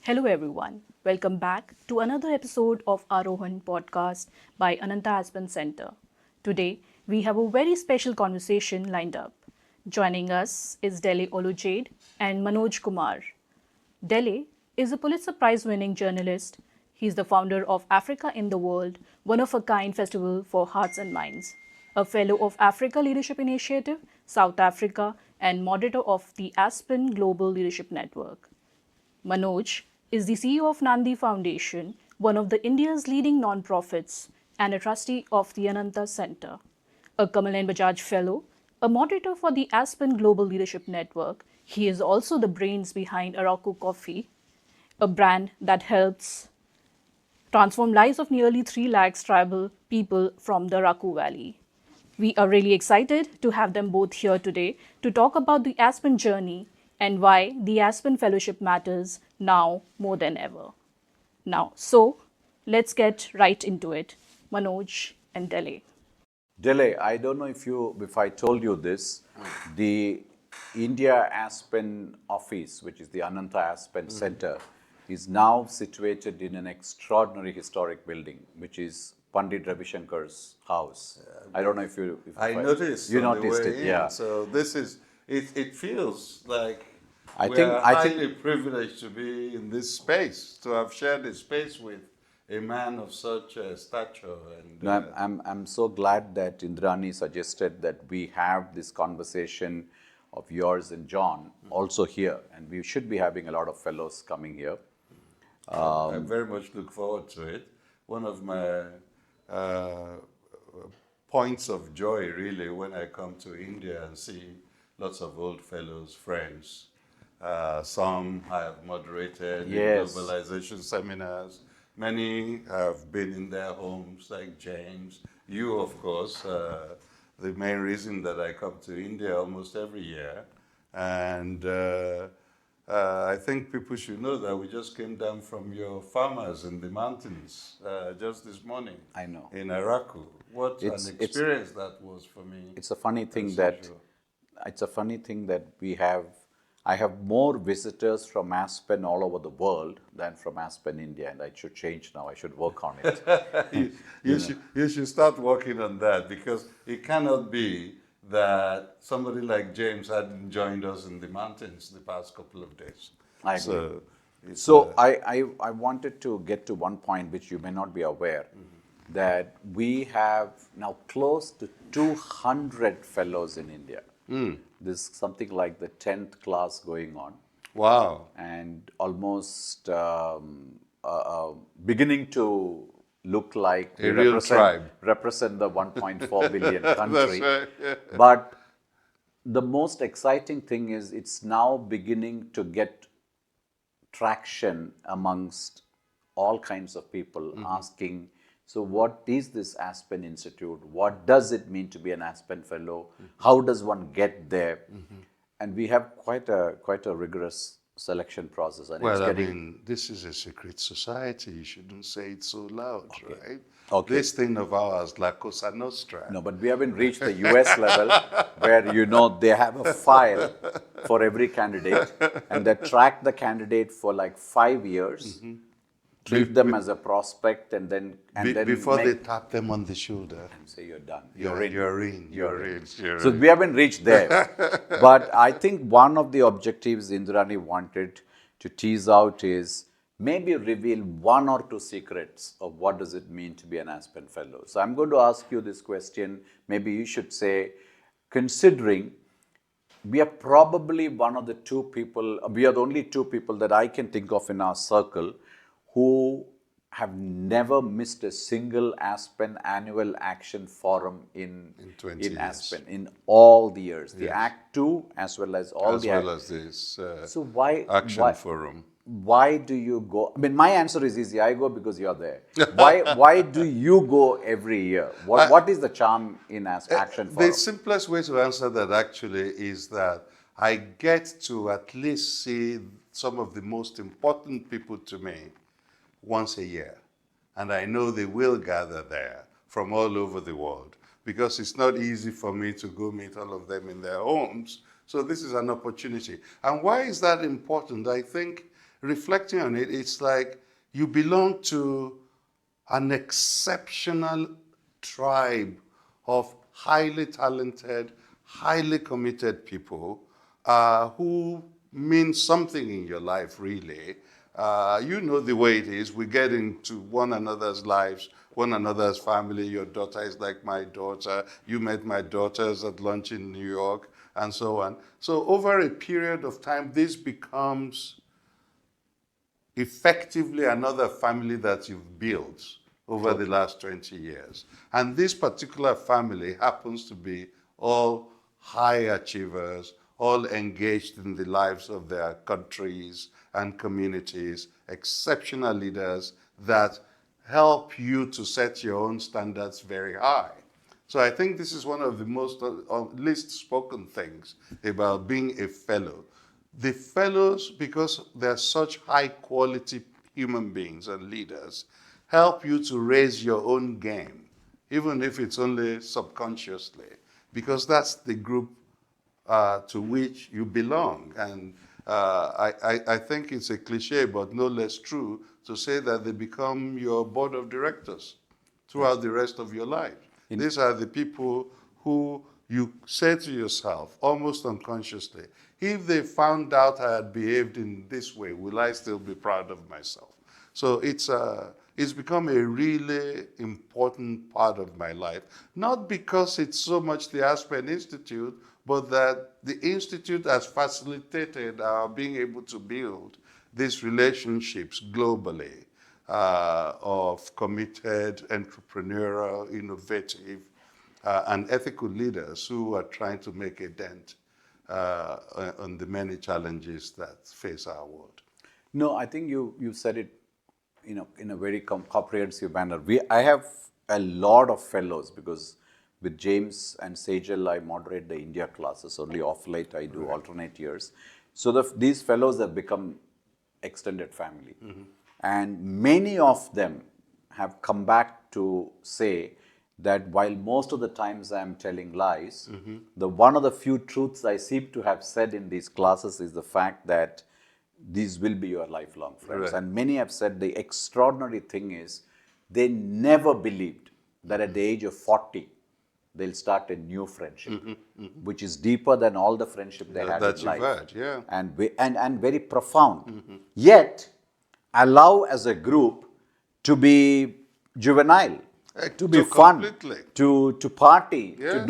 Hello, everyone. Welcome back to another episode of Arohan podcast by Ananta Aspen Center. Today, we have a very special conversation lined up. Joining us is Dele Olojede and Manoj Kumar. Dele is a Pulitzer Prize-winning journalist. He's the founder of Africa in the World, one of a kind festival for hearts and minds, a fellow of Africa Leadership Initiative, South Africa, and moderator of the Aspen Global Leadership Network. Manoj is the CEO of Naandi Foundation, one of the India's leading non-profits, and a trustee of the Ananta Center. A Kamal and Bajaj Fellow, a moderator for the Aspen Global Leadership Network, he is also the brains behind Araku Coffee, a brand that helps transform lives of nearly 3 lakhs tribal people from the Araku Valley. We are really excited to have them both here today to talk about the Aspen journey and why the Aspen Fellowship matters now more than ever. So let's get right into it. Manoj and Dele. Dele, I don't know if I told you this, the India Aspen office, which is the Ananta Aspen Center, is now situated in an extraordinary historic building, which is Pandit Ravi Shankar's house. I don't know if I noticed. you on the noticed way it, in. yeah. So this is. It feels like I we think- are I think- highly privileged to be in this space, to have shared this space with a man of such stature. And No, I'm so glad that Indrani suggested that we have this conversation of yours and John also here, and we should be having a lot of fellows coming here. I very much look forward to it. One of my points of joy, really, when I come to India and see lots of old fellows, friends. Some have moderated Yes. globalization seminars. Many have been in their homes, like James. You, of course, the main reason that I come to India almost every year. And I think people should know that we just came down from your farmers in the mountains just this morning. I know. In Araku. What It's- an experience that was for me. It's a funny thing as that usual. I have more visitors from Aspen all over the world than from Aspen, India, and I should change now. I should work on it. You should start working on that, because it cannot be that somebody like James hadn't joined us in the mountains the past couple of days. I agree. So, it's, So I wanted to get to one point which you may not be aware, that we have now close to 200 fellows in India. This is something like the 10th class going on, wow. and almost beginning to look like A real tribe. represent the 1.4 billion country. That's right. But the most exciting thing is it's now beginning to get traction amongst all kinds of people asking, so what is this Aspen Institute? What does it mean to be an Aspen Fellow? How does one get there? And we have quite a rigorous selection process. And Well, it's I getting, mean, this is a secret society. You shouldn't say it so loud, right? Okay. This thing of ours, La Cosa Nostra. no, but we haven't reached the US level where, they have a file for every candidate and they track the candidate for like 5 years, treat them as a prospect, and then Before they make- tap them on the shoulder. and say you're done. You're in. You're in. So we haven't reached there. But I think one of the objectives Indrani wanted to tease out is maybe reveal one or two secrets of what does it mean to be an Aspen Fellow. So I'm going to ask you this question. Maybe you should say, considering we are probably one of the two people, we are the only two people that I can think of in our circle who have never missed a single Aspen annual action forum in 20 years. Aspen in all the years, the Act 2 as well as all As the well as this So why action forum. Why do you go? I mean, my answer is easy. I go because you're there. Why do you go every year? What is the charm in action forum? The simplest way to answer that actually is that I get to at least see some of the most important people to me once a year. And I know they will gather there from all over the world, because it's not easy for me to go meet all of them in their homes. So this is an opportunity. And why is that important? I think reflecting on it, it's like you belong to an exceptional tribe of highly talented, highly committed people who mean something in your life, really. You know the way it is. We get into one another's lives, one another's family. Your daughter is like my daughter. You met my daughters at lunch in New York, and so on. So over a period of time, this becomes effectively another family that you've built over the last 20 years. And this particular family happens to be all high achievers, all engaged in the lives of their countries and communities, exceptional leaders that help you to set your own standards very high. So I think this is one of the most least spoken things about being a fellow. The fellows, because they're such high quality human beings and leaders, help you to raise your own game, even if it's only subconsciously, because that's the group to which you belong. And I think it's a cliche, but no less true, to say that they become your board of directors throughout the rest of your life. These are the people who you say to yourself, almost unconsciously, if they found out I had behaved in this way, will I still be proud of myself? So it's become a really important part of my life, not because it's so much the Aspen Institute, but that the Institute has facilitated our being able to build these relationships globally of committed, entrepreneurial, innovative, and ethical leaders who are trying to make a dent on the many challenges that face our world. No, I think you said it in a very comprehensive manner. I have a lot of fellows because with James and Sejal, I moderate the India classes. Only off late I do alternate years. So these fellows have become extended family. And many of them have come back to say that while most of the times I am telling lies, the one of the few truths I seem to have said in these classes is the fact that these will be your lifelong friends. And many have said the extraordinary thing is they never believed that at the age of 40, they'll start a new friendship, which is deeper than all the friendship they had in life. That you've had, And very profound. Yet, allow as a group to be juvenile, to be fun, completely. to party, Yes.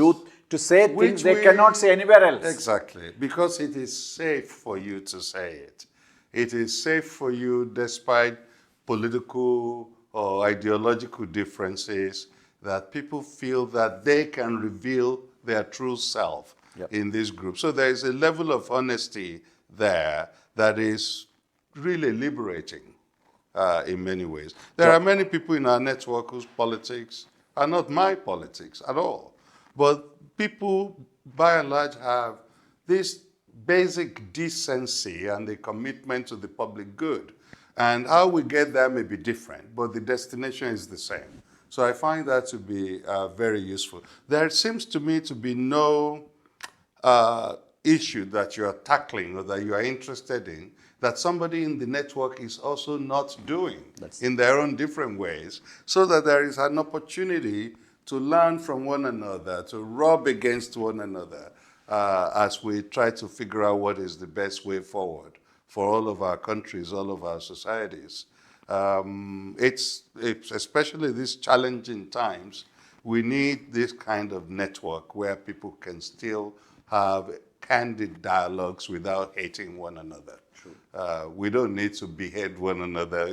to say Which things they we- cannot say anywhere else. Exactly, because it is safe for you to say it. It is safe for you despite political or ideological differences, that people feel that they can reveal their true self in this group. So there is a level of honesty there that is really liberating in many ways. There are many people in our network whose politics are not my politics at all. But people, by and large, have this basic decency and the commitment to the public good. And how we get there may be different, but the destination is the same. So I find that to be very useful. There seems to me to be no issue that you are tackling or that you are interested in that somebody in the network is also not doing in their own different ways, so that there is an opportunity to learn from one another, to rub against one another as we try to figure out what is the best way forward for all of our countries, all of our societies. It's especially these challenging times, we need this kind of network where people can still have candid dialogues without hating one another. We don't need to behead one another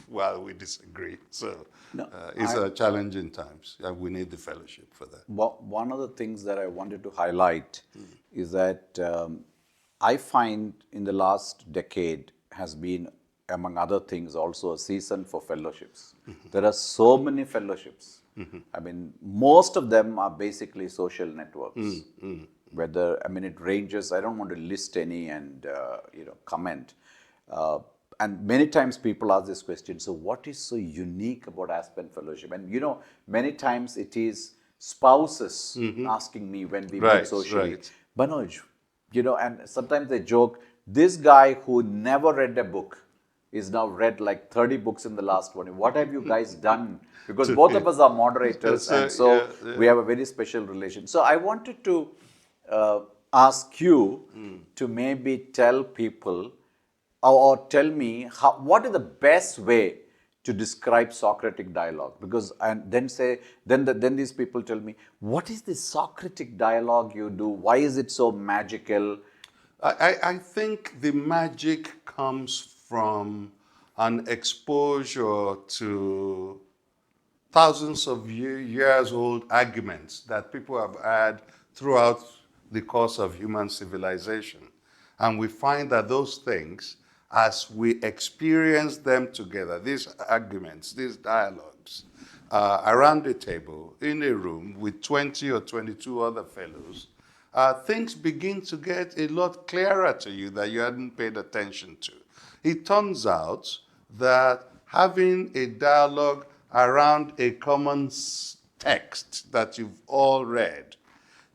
while we disagree. So it's challenging times. We need the fellowship for that. One of the things that I wanted to highlight is that I find in the last decade has been, among other things, also a season for fellowships. There are so many fellowships. I mean, most of them are basically social networks. Whether, I mean, it ranges, I don't want to list any and, comment. And many times people ask this question, so what is so unique about Aspen Fellowship? And, many times it is spouses asking me when we meet socially, Manoj, and sometimes they joke, this guy who never read a book is now read like 30 books in the last one. What have you guys done? Because both of us are moderators, and so we have a very special relation. So I wanted to ask you to maybe tell people or tell me what is the best way to describe Socratic dialogue, because and then say then these people tell me, what is this Socratic dialogue you do, why is it so magical? I think the magic comes from an exposure to thousands of years old arguments that people have had throughout the course of human civilization. And we find that those things, as we experience them together, these arguments, these dialogues, around a table in a room with 20 or 22 other fellows, things begin to get a lot clearer to you that you hadn't paid attention to. It turns out that having a dialogue around a common text that you've all read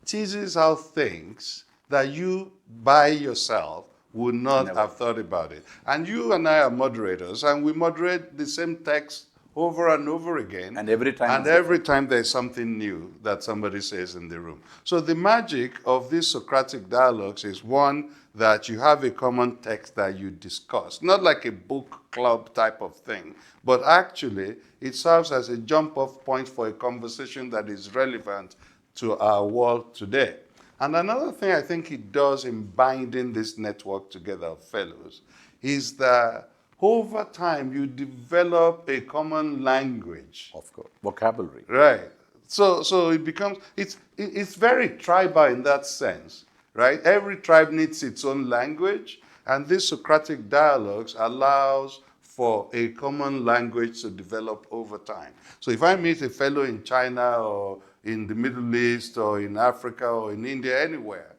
teases out things that you by yourself would not have thought about it. And you and I are moderators, and we moderate the same text over and over again. And every time there's something new that somebody says in the room. So the magic of these Socratic dialogues is, one, that you have a common text that you discuss, not like a book club type of thing, but actually it serves as a jump-off point for a conversation that is relevant to our world today. And another thing I think it does in binding this network together of fellows is that over time you develop a common language. Of course, vocabulary. Right. So it becomes, it's very tribal in that sense, right? Every tribe needs its own language, and this Socratic dialogues allows for a common language to develop over time. So if I meet a fellow in China or in the Middle East or in Africa or in India, anywhere,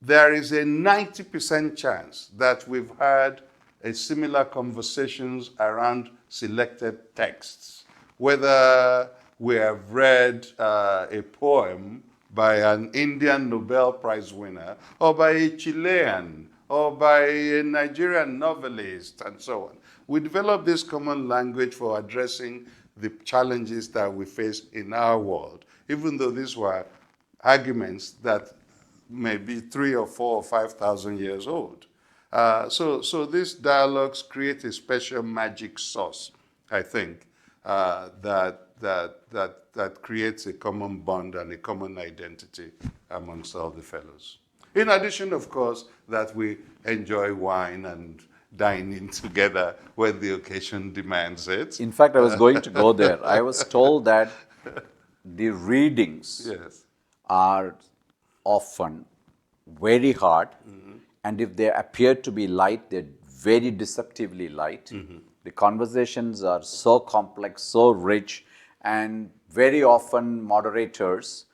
there is a 90% chance that we've had a similar conversations around selected texts, whether we have read a poem by an Indian Nobel Prize winner, or by a Chilean, or by a Nigerian novelist, and so on. We develop this common language for addressing the challenges that we face in our world, even though these were arguments that may be 3,000 or 4,000 or 5,000 years old. So these dialogues create a special magic sauce, I think, that creates a common bond and a common identity amongst all the fellows. In addition, of course, that we enjoy wine and dining together when the occasion demands it. In fact, I was going to go there. I was told that the readings are often very hard, and if they appear to be light, they're very deceptively light. The conversations are so complex, so rich, and very often moderators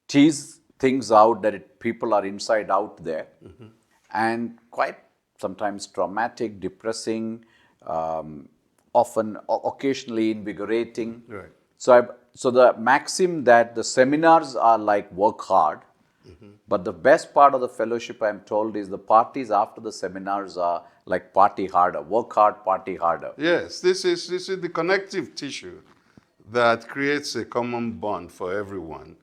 tease things out that people are inside out there, and quite sometimes traumatic, depressing, often occasionally invigorating. Right. So the maxim that the seminars are like work hard, but the best part of the fellowship, I'm told, is the parties after the seminars are like party harder, work hard, party harder. Yes, this is the connective tissue that creates a common bond for everyone.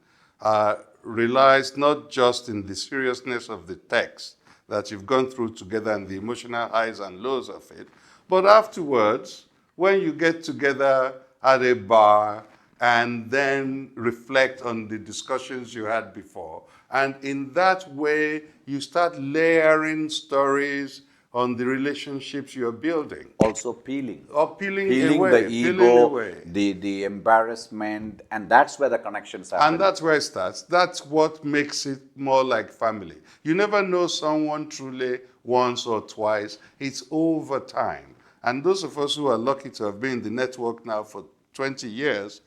Relies not just in the seriousness of the text that you've gone through together and the emotional highs and lows of it, but afterwards, when you get together at a bar and then reflect on the discussions you had before, and in that way, you start layering stories on the relationships you're building. Also peeling. Or peeling the away, ego, the embarrassment, and that's where the connections happen. And that's where it starts. That's what makes it more like family. You never know someone truly once or twice. It's over time. And those of us who are lucky to have been in the network now for 20 years,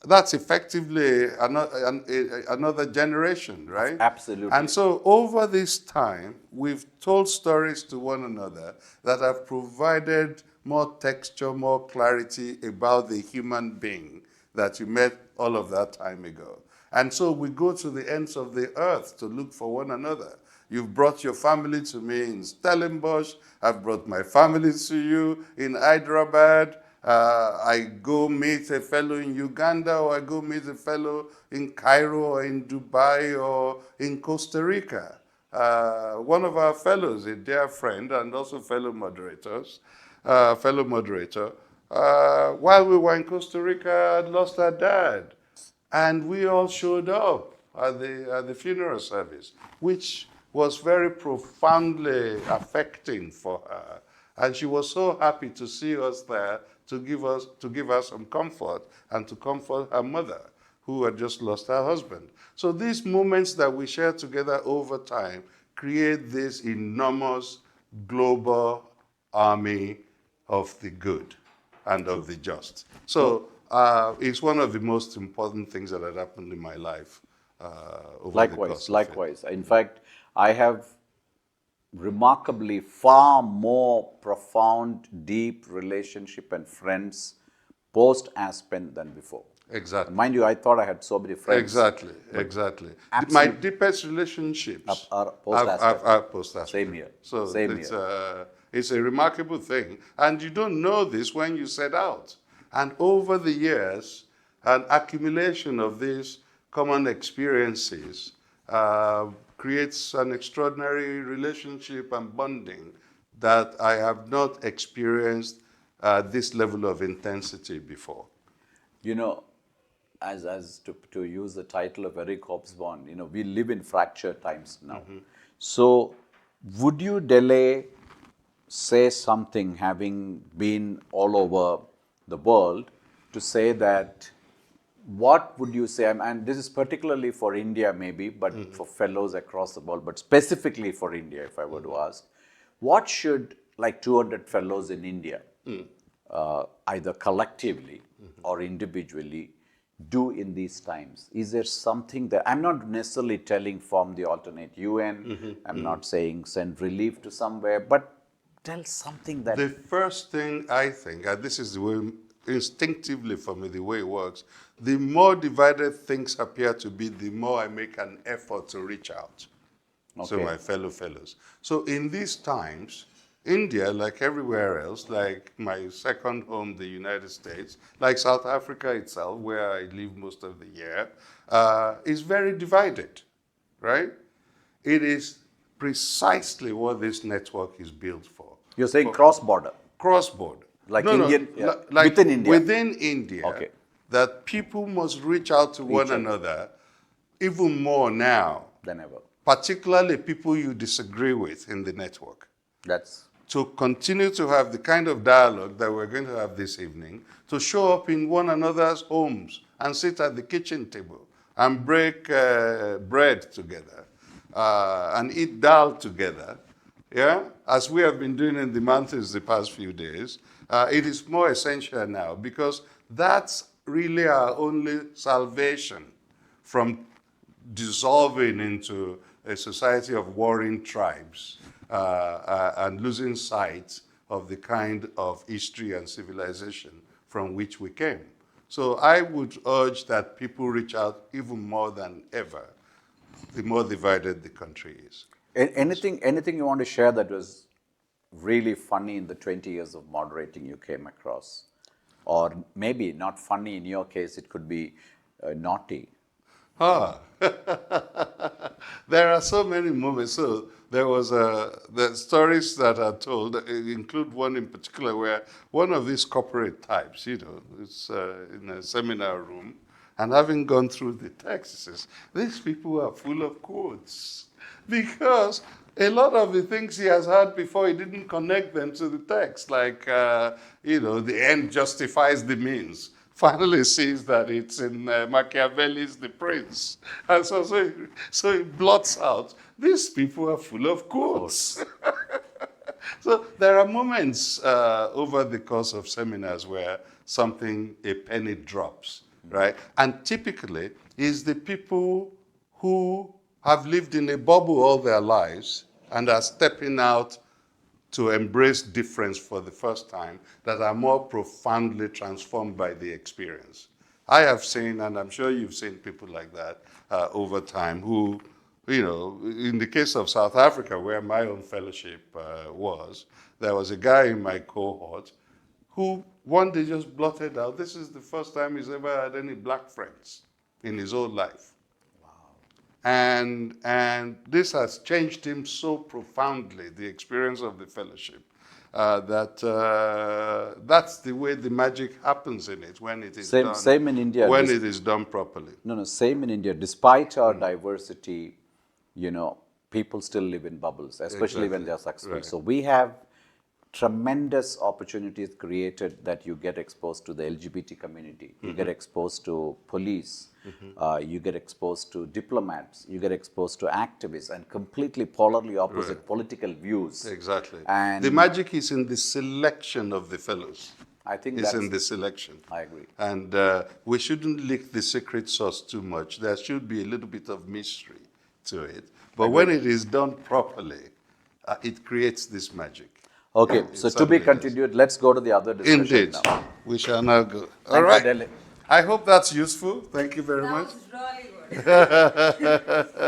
that's effectively another generation, right? Absolutely. And so over this time, we've told stories to one another that have provided more texture, more clarity about the human being that you met all of that time ago. And so we go to the ends of the earth to look for one another. You've brought your family to me in Stellenbosch. I've brought my family to you in Hyderabad. I go meet a fellow in Uganda, or I go meet a fellow in Cairo or in Dubai or in Costa Rica. One of our fellows, a dear friend and also fellow moderator, while we were in Costa Rica, had lost her dad. And we all showed up at the funeral service, which was very profoundly affecting for her. And she was so happy to see us there to give her some comfort and to comfort her mother, who had just lost her husband. So these moments that we share together over time create this enormous global army of the good and of the just. So it's one of the most important things that had happened in my life over the course of it. Likewise. In fact, I have remarkably far more profound, deep relationship and friends post Aspen than before. Exactly. Mind you, I thought I had so many friends. Exactly. My deepest relationships are post-Aspen. are post-Aspen. Same here. So Same it's a remarkable thing. And you don't know this when you set out. And over the years, an accumulation of these common experiences creates an extraordinary relationship and bonding that I have not experienced this level of intensity before. You know, as to use the title of Eric Hobsbawm, we live in fractured times now. So, would you, Dele, say something, having been all over the world, to say that what would you say, and this is particularly for India maybe, but for fellows across the world, but specifically for India, if I were to ask, what should like 200 fellows in India, either collectively or individually, do in these times? Is there something that, I'm not necessarily telling form the alternate UN, I'm not saying send relief to somewhere, but tell something that... The first thing I think, and this is the way, instinctively for me, the way it works, the more divided things appear to be, the more I make an effort to reach out to my fellows. So in these times, India, like everywhere else, like my second home, the United States, like South Africa itself, where I live most of the year, is very divided, right? It is precisely what this network is built for. You're saying cross-border? Cross-border. Like Indian, like within India? Within India, that people must reach out to one another even more now than ever. Particularly people you disagree with in the network. To continue to have the kind of dialogue that we're going to have this evening, to show up in one another's homes and sit at the kitchen table and break bread together and eat dal together, as we have been doing in the mountains the past few days. It is more essential now because that's really our only salvation from dissolving into a society of warring tribes and losing sight of the kind of history and civilization from which we came. So I would urge that people reach out even more than ever, the more divided the country is. Anything you want to share that was really funny in the 20 years of moderating you came across? Or maybe not funny in your case, it could be naughty. There are so many moments. So there was the stories that are told include one in particular where one of these corporate types, it's in a seminar room, and having gone through the text, he says, these people are full of quotes because a lot of the things he has heard before, he didn't connect them to the text, like, the end justifies the means. Finally sees that it's in Machiavelli's The Prince. And so he blots out, these people are full of quotes. So there are moments over the course of seminars where a penny drops, right? And typically, it's the people who have lived in a bubble all their lives and are stepping out to embrace difference for the first time that are more profoundly transformed by the experience. I have seen, and I'm sure you've seen people like that over time, who you know, in the case of South Africa, where my own fellowship was, there was a guy in my cohort who one day just blotted out, this is the first time he's ever had any black friends in his whole life. And this has changed him so profoundly, the experience of the fellowship, that's the way the magic happens in it when it is done. Same in India. When it is done properly. No, same in India. Despite our diversity, you know, people still live in bubbles, especially when they are successful. Right. So we have tremendous opportunities created that you get exposed to the LGBT community, you get exposed to police, you get exposed to diplomats, you get exposed to activists and completely polarly opposite political views. Exactly. And the magic is in the selection of the fellows. I think It's that's, in the selection. I agree. And we shouldn't lick the secret sauce too much. There should be a little bit of mystery to it. But when it is done properly, it creates this magic. Okay, so to be continued, let's go to the other discussion Indeed. now. We shall now go. All Thank you, right. Dele. I hope that's useful. Thank you very That much. was really good.